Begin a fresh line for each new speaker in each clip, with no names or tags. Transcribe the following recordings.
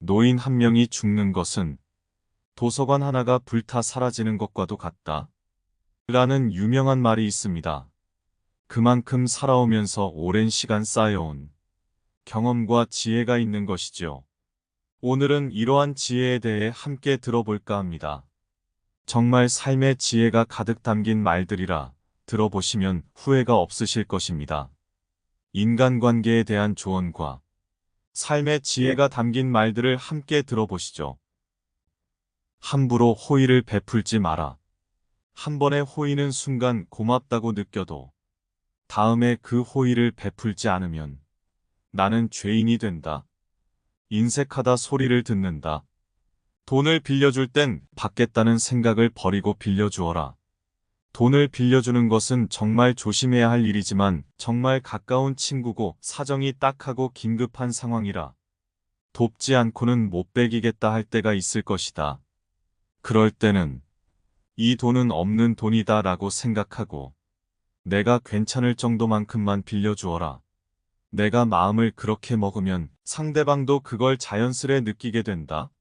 노인 한 명이 죽는 것은 도서관 하나가 불타 사라지는 것과도 같다. 라는 유명한 말이 있습니다. 그만큼 살아오면서 오랜 시간 쌓여온 경험과 지혜가 있는 것이죠. 오늘은 이러한 지혜에 대해 함께 들어볼까 합니다. 정말 삶의 지혜가 가득 담긴 말들이라 들어보시면 후회가 없으실 것입니다. 인간관계에 대한 조언과 삶의 지혜가 담긴 말들을 함께 들어보시죠. 함부로 호의를 베풀지 마라. 한 번의 호의는 순간 고맙다고 느껴도 다음에 그 호의를 베풀지 않으면 나는 죄인이 된다. 인색하다 소리를 듣는다. 돈을 빌려줄 땐 받겠다는 생각을 버리고 빌려주어라. 돈을 빌려주는 것은 정말 조심해야 할 일이지만 정말 가까운 친구고 사정이 딱하고 긴급한 상황이라 돕지 않고는 못 베기겠다 할 때가 있을 것이다. 그럴 때는 이 돈은 없는 돈이다 라고 생각하고 내가 괜찮을 정도만큼만 빌려주어라. 내가 마음을 그렇게 먹으면 상대방도 그걸 자연스레 느끼게 된다.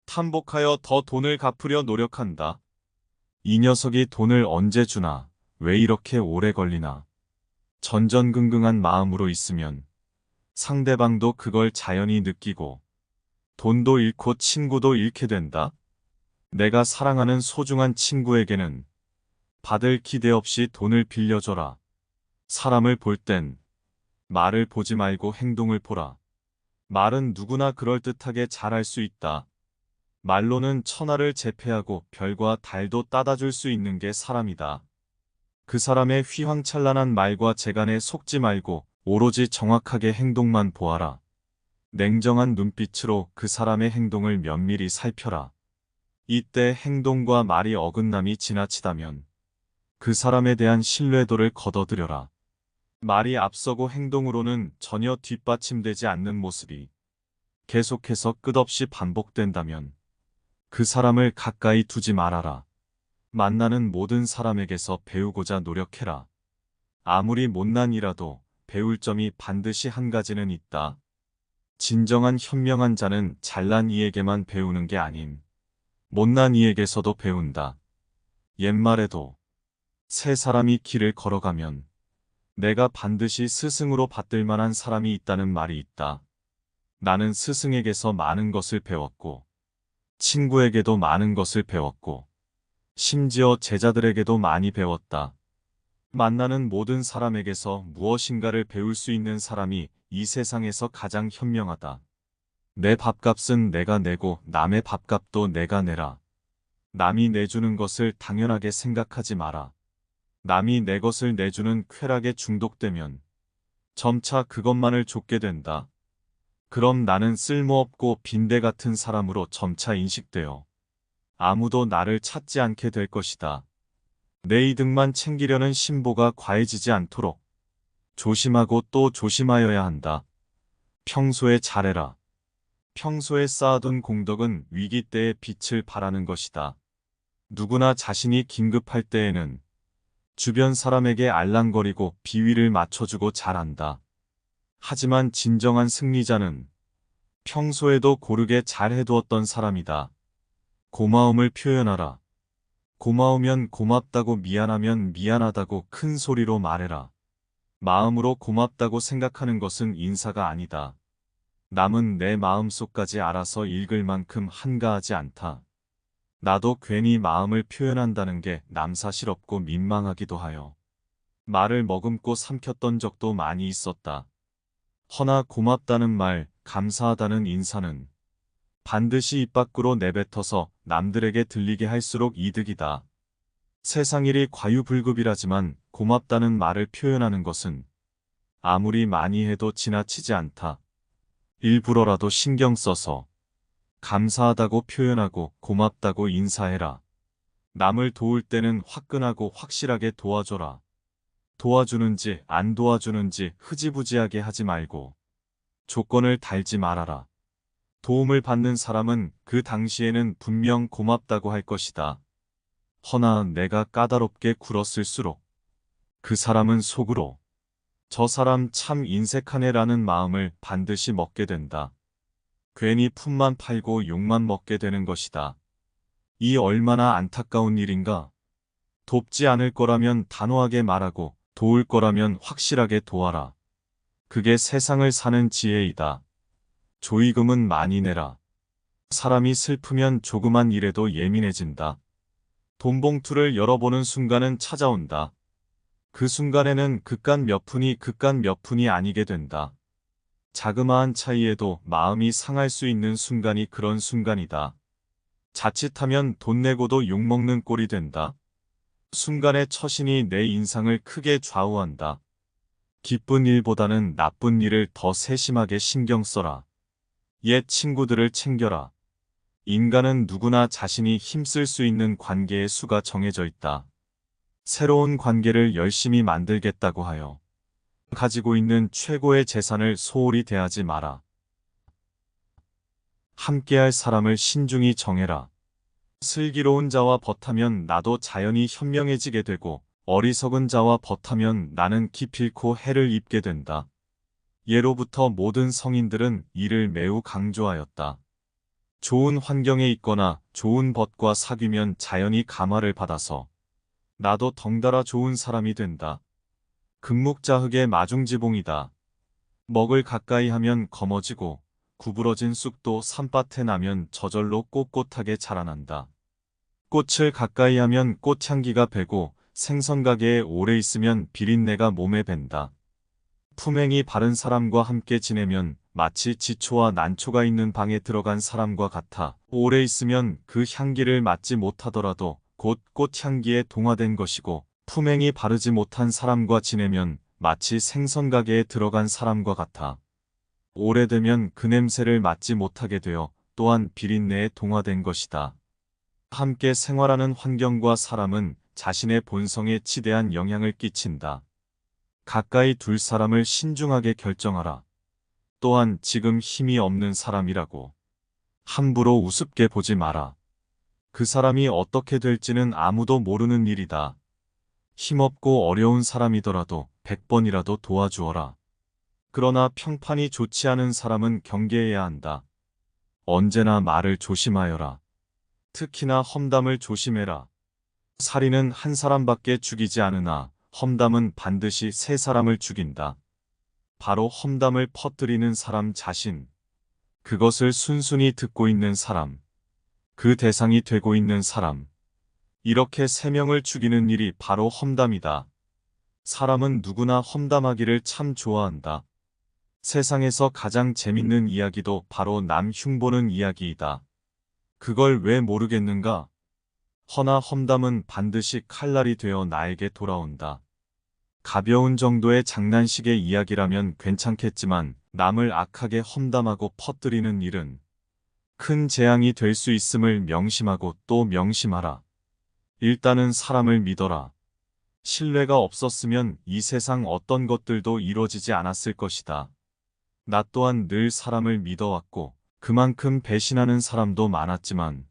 탐복하여 더 돈을 갚으려 노력한다. 이 녀석이 돈을 언제 주나, 왜 이렇게 오래 걸리나. 전전긍긍한 마음으로 있으면 상대방도 그걸 자연히 느끼고 돈도 잃고 친구도 잃게 된다. 내가 사랑하는 소중한 친구에게는 받을 기대 없이 돈을 빌려줘라. 사람을 볼 땐 말을 보지 말고 행동을 보라. 말은 누구나 그럴듯하게 잘할 수 있다. 말로는 천하를 제패하고 별과 달도 따다 줄 수 있는 게 사람이다. 그 사람의 휘황찬란한 말과 재간에 속지 말고 오로지 정확하게 행동만 보아라. 냉정한 눈빛으로 그 사람의 행동을 면밀히 살펴라. 이때 행동과 말이 어긋남이 지나치다면 그 사람에 대한 신뢰도를 거둬들여라. 말이 앞서고 행동으로는 전혀 뒷받침되지 않는 모습이 계속해서 끝없이 반복된다면 그 사람을 가까이 두지 말아라. 만나는 모든 사람에게서 배우고자 노력해라. 아무리 못난 이라도 배울 점이 반드시 한 가지는 있다. 진정한 현명한 자는 잘난 이에게만 배우는 게 아닌 못난 이에게서도 배운다. 옛말에도 세 사람이 길을 걸어가면 내가 반드시 스승으로 받들 만한 사람이 있다는 말이 있다. 나는 스승에게서 많은 것을 배웠고 친구에게도 많은 것을 배웠고 심지어 제자들에게도 많이 배웠다. 만나는 모든 사람에게서 무엇인가를 배울 수 있는 사람이 이 세상에서 가장 현명하다. 내 밥값은 내가 내고 남의 밥값도 내가 내라. 남이 내주는 것을 당연하게 생각하지 마라. 남이 내 것을 내주는 쾌락에 중독되면 점차 그것만을 좇게 된다. 그럼 나는 쓸모없고 빈대 같은 사람으로 점차 인식되어 아무도 나를 찾지 않게 될 것이다. 내 이득만 챙기려는 심보가 과해지지 않도록 조심하고 또 조심하여야 한다. 평소에 잘해라. 평소에 쌓아둔 공덕은 위기 때의 빛을 발하는 것이다. 누구나 자신이 긴급할 때에는 주변 사람에게 알랑거리고 비위를 맞춰주고 잘한다. 하지만 진정한 승리자는 평소에도 고르게 잘 해두었던 사람이다. 고마움을 표현하라. 고마우면 고맙다고 미안하면 미안하다고 큰 소리로 말해라. 마음으로 고맙다고 생각하는 것은 인사가 아니다. 남은 내 마음속까지 알아서 읽을 만큼 한가하지 않다. 나도 괜히 마음을 표현한다는 게 남사스럽고 민망하기도 하여 말을 머금고 삼켰던 적도 많이 있었다. 허나 고맙다는 말, 감사하다는 인사는 반드시 입 밖으로 내뱉어서 남들에게 들리게 할수록 이득이다. 세상 일이 과유불급이라지만 고맙다는 말을 표현하는 것은 아무리 많이 해도 지나치지 않다. 일부러라도 신경 써서 감사하다고 표현하고 고맙다고 인사해라. 남을 도울 때는 화끈하고 확실하게 도와줘라. 도와주는지 안 도와주는지 흐지부지하게 하지 말고 조건을 달지 말아라. 도움을 받는 사람은 그 당시에는 분명 고맙다고 할 것이다. 허나 내가 까다롭게 굴었을수록 그 사람은 속으로 저 사람 참 인색하네라는 마음을 반드시 먹게 된다. 괜히 품만 팔고 욕만 먹게 되는 것이다. 이 얼마나 안타까운 일인가. 돕지 않을 거라면 단호하게 말하고 도울 거라면 확실하게 도와라. 그게 세상을 사는 지혜이다. 조의금은 많이 내라. 사람이 슬프면 조그만 일에도 예민해진다. 돈봉투를 열어보는 순간은 찾아온다. 그 순간에는 그깟 몇 푼이 아니게 된다. 자그마한 차이에도 마음이 상할 수 있는 순간이 그런 순간이다. 자칫하면 돈 내고도 욕먹는 꼴이 된다. 순간의 처신이 내 인상을 크게 좌우한다. 기쁜 일보다는 나쁜 일을 더 세심하게 신경 써라. 옛 친구들을 챙겨라. 인간은 누구나 자신이 힘쓸 수 있는 관계의 수가 정해져 있다. 새로운 관계를 열심히 만들겠다고 하여 가지고 있는 최고의 재산을 소홀히 대하지 마라. 함께할 사람을 신중히 정해라. 슬기로운 자와 벗하면 나도 자연히 현명해지게 되고 어리석은 자와 벗하면 나는 기필코 해를 입게 된다. 예로부터 모든 성인들은 이를 매우 강조하였다. 좋은 환경에 있거나 좋은 벗과 사귀면 자연히 감화를 받아서 나도 덩달아 좋은 사람이 된다. 금묵자흑의 마중지봉이다. 먹을 가까이 하면 검어지고 구부러진 쑥도 산밭에 나면 저절로 꼿꼿하게 자라난다. 꽃을 가까이 하면 꽃향기가 배고 생선 가게에 오래 있으면 비린내가 몸에 밴다. 품행이 바른 사람과 함께 지내면 마치 지초와 난초가 있는 방에 들어간 사람과 같아 오래 있으면 그 향기를 맡지 못하더라도 곧 꽃향기에 동화된 것이고 품행이 바르지 못한 사람과 지내면 마치 생선 가게에 들어간 사람과 같아 오래되면 그 냄새를 맡지 못하게 되어 또한 비린내에 동화된 것이다. 함께 생활하는 환경과 사람은 자신의 본성에 지대한 영향을 끼친다. 가까이 둘 사람을 신중하게 결정하라. 또한 지금 힘이 없는 사람이라고 함부로 우습게 보지 마라. 그 사람이 어떻게 될지는 아무도 모르는 일이다. 힘없고 어려운 사람이더라도 100번이라도 도와주어라. 그러나 평판이 좋지 않은 사람은 경계해야 한다. 언제나 말을 조심하여라. 특히나 험담을 조심해라. 살인은 한 사람밖에 죽이지 않으나 험담은 반드시 세 사람을 죽인다. 바로 험담을 퍼뜨리는 사람 자신, 그것을 순순히 듣고 있는 사람, 그 대상이 되고 있는 사람, 이렇게 세 명을 죽이는 일이 바로 험담이다. 사람은 누구나 험담하기를 참 좋아한다. 세상에서 가장 재밌는 이야기도 바로 남 흉보는 이야기이다. 그걸 왜 모르겠는가? 허나 험담은 반드시 칼날이 되어 나에게 돌아온다. 가벼운 정도의 장난식의 이야기라면 괜찮겠지만 남을 악하게 험담하고 퍼뜨리는 일은 큰 재앙이 될 수 있음을 명심하고 또 명심하라. 일단은 사람을 믿어라. 신뢰가 없었으면 이 세상 어떤 것들도 이루어지지 않았을 것이다. 나 또한 늘 사람을 믿어왔고 그만큼 배신하는 사람도 많았지만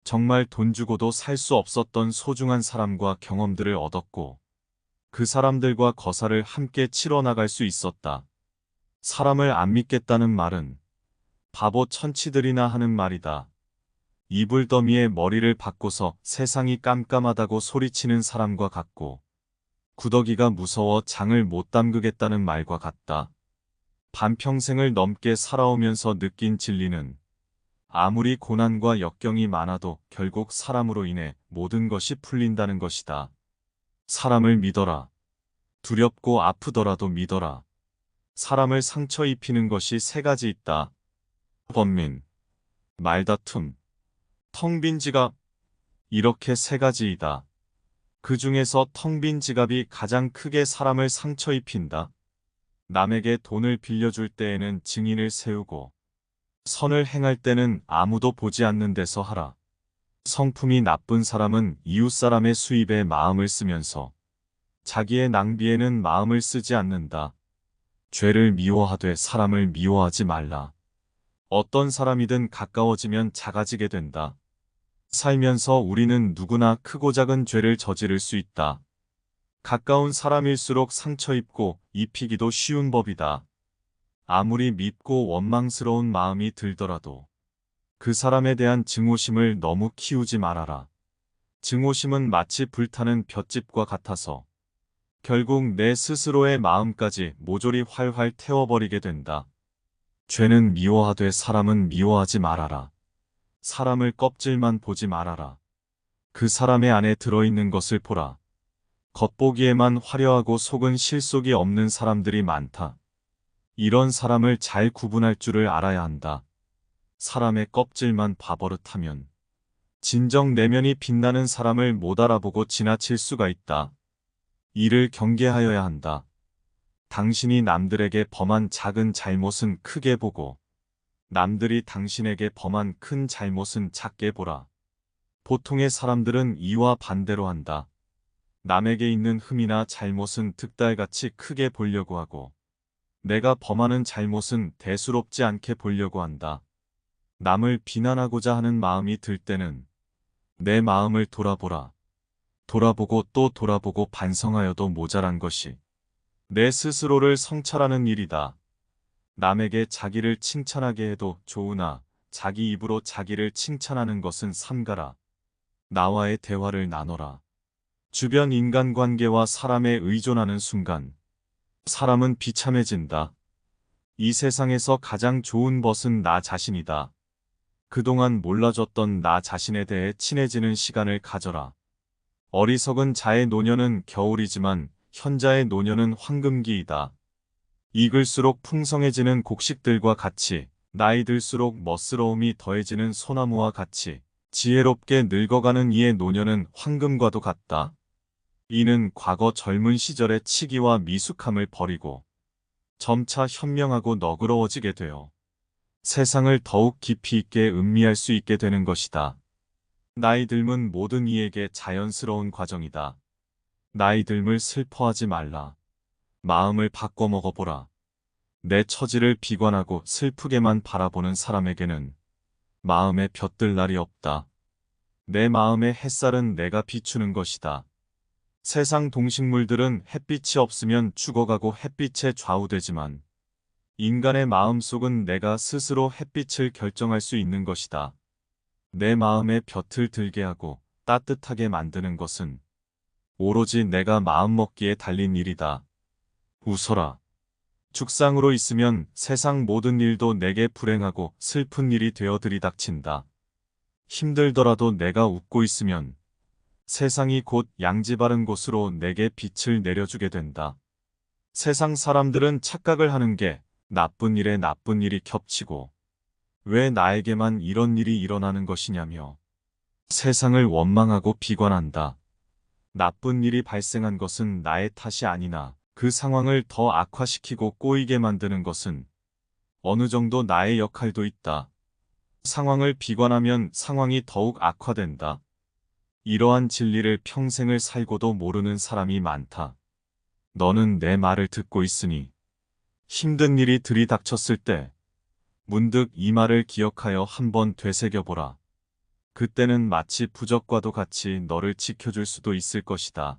정말 돈 주고도 살 수 없었던 소중한 사람과 경험들을 얻었고 그 사람들과 거사를 함께 치러나갈 수 있었다. 사람을 안 믿겠다는 말은 바보 천치들이나 하는 말이다. 이불더미에 머리를 박고서 세상이 깜깜하다고 소리치는 사람과 같고 구더기가 무서워 장을 못 담그겠다는 말과 같다. 반평생을 넘게 살아오면서 느낀 진리는 아무리 고난과 역경이 많아도 결국 사람으로 인해 모든 것이 풀린다는 것이다. 사람을 믿어라. 두렵고 아프더라도 믿어라. 사람을 상처 입히는 것이 세 가지 있다. 번민, 말다툼, 텅 빈 지갑. 이렇게 세 가지이다. 그 중에서 텅 빈 지갑이 가장 크게 사람을 상처 입힌다. 남에게 돈을 빌려줄 때에는 증인을 세우고 선을 행할 때는 아무도 보지 않는 데서 하라. 성품이 나쁜 사람은 이웃 사람의 수입에 마음을 쓰면서 자기의 낭비에는 마음을 쓰지 않는다. 죄를 미워하되 사람을 미워하지 말라. 어떤 사람이든 가까워지면 작아지게 된다. 살면서 우리는 누구나 크고 작은 죄를 저지를 수 있다. 가까운 사람일수록 상처 입고 입히기도 쉬운 법이다. 아무리 밉고 원망스러운 마음이 들더라도 그 사람에 대한 증오심을 너무 키우지 말아라. 증오심은 마치 불타는 볏짚과 같아서 결국 내 스스로의 마음까지 모조리 활활 태워버리게 된다. 죄는 미워하되 사람은 미워하지 말아라. 사람을 껍질만 보지 말아라. 그 사람의 안에 들어있는 것을 보라. 겉보기에만 화려하고 속은 실속이 없는 사람들이 많다. 이런 사람을 잘 구분할 줄을 알아야 한다. 사람의 껍질만 봐버릇하면 진정 내면이 빛나는 사람을 못 알아보고 지나칠 수가 있다. 이를 경계하여야 한다. 당신이 남들에게 범한 작은 잘못은 크게 보고 남들이 당신에게 범한 큰 잘못은 작게 보라. 보통의 사람들은 이와 반대로 한다. 남에게 있는 흠이나 잘못은 득달같이 크게 보려고 하고 내가 범하는 잘못은 대수롭지 않게 보려고 한다. 남을 비난하고자 하는 마음이 들 때는 내 마음을 돌아보라. 돌아보고 또 돌아보고 반성하여도 모자란 것이 내 스스로를 성찰하는 일이다. 남에게 자기를 칭찬하게 해도 좋으나 자기 입으로 자기를 칭찬하는 것은 삼가라. 나와의 대화를 나눠라. 주변 인간관계와 사람에 의존하는 순간 사람은 비참해진다. 이 세상에서 가장 좋은 것은 나 자신이다. 그동안 몰라줬던 나 자신에 대해 친해지는 시간을 가져라. 어리석은 자의 노년은 겨울이지만 현자의 노년은 황금기이다. 익을수록 풍성해지는 곡식들과 같이 나이 들수록 멋스러움이 더해지는 소나무와 같이 지혜롭게 늙어가는 이의 노년은 황금과도 같다. 이는 과거 젊은 시절의 치기와 미숙함을 버리고 점차 현명하고 너그러워지게 되어 세상을 더욱 깊이 있게 음미할 수 있게 되는 것이다. 나이 듦은 모든 이에게 자연스러운 과정이다. 나이 듦을 슬퍼하지 말라. 마음을 바꿔 먹어보라. 내 처지를 비관하고 슬프게만 바라보는 사람에게는 마음에 볕들 날이 없다. 내 마음의 햇살은 내가 비추는 것이다. 세상 동식물들은 햇빛이 없으면 죽어가고 햇빛에 좌우되지만 인간의 마음속은 내가 스스로 햇빛을 결정할 수 있는 것이다. 내 마음에 볕을 들게 하고 따뜻하게 만드는 것은 오로지 내가 마음먹기에 달린 일이다. 웃어라. 죽상으로 있으면 세상 모든 일도 내게 불행하고 슬픈 일이 되어 들이닥친다. 힘들더라도 내가 웃고 있으면 세상이 곧 양지 바른 곳으로 내게 빛을 내려주게 된다. 세상 사람들은 착각을 하는 게 나쁜 일에 나쁜 일이 겹치고 왜 나에게만 이런 일이 일어나는 것이냐며 세상을 원망하고 비관한다. 나쁜 일이 발생한 것은 나의 탓이 아니나 그 상황을 더 악화시키고 꼬이게 만드는 것은 어느 정도 나의 역할도 있다. 상황을 비관하면 상황이 더욱 악화된다. 이러한 진리를 평생을 살고도 모르는 사람이 많다. 너는 내 말을 듣고 있으니 힘든 일이 들이닥쳤을 때 문득 이 말을 기억하여 한번 되새겨보라. 그때는 마치 부적과도 같이 너를 지켜줄 수도 있을 것이다.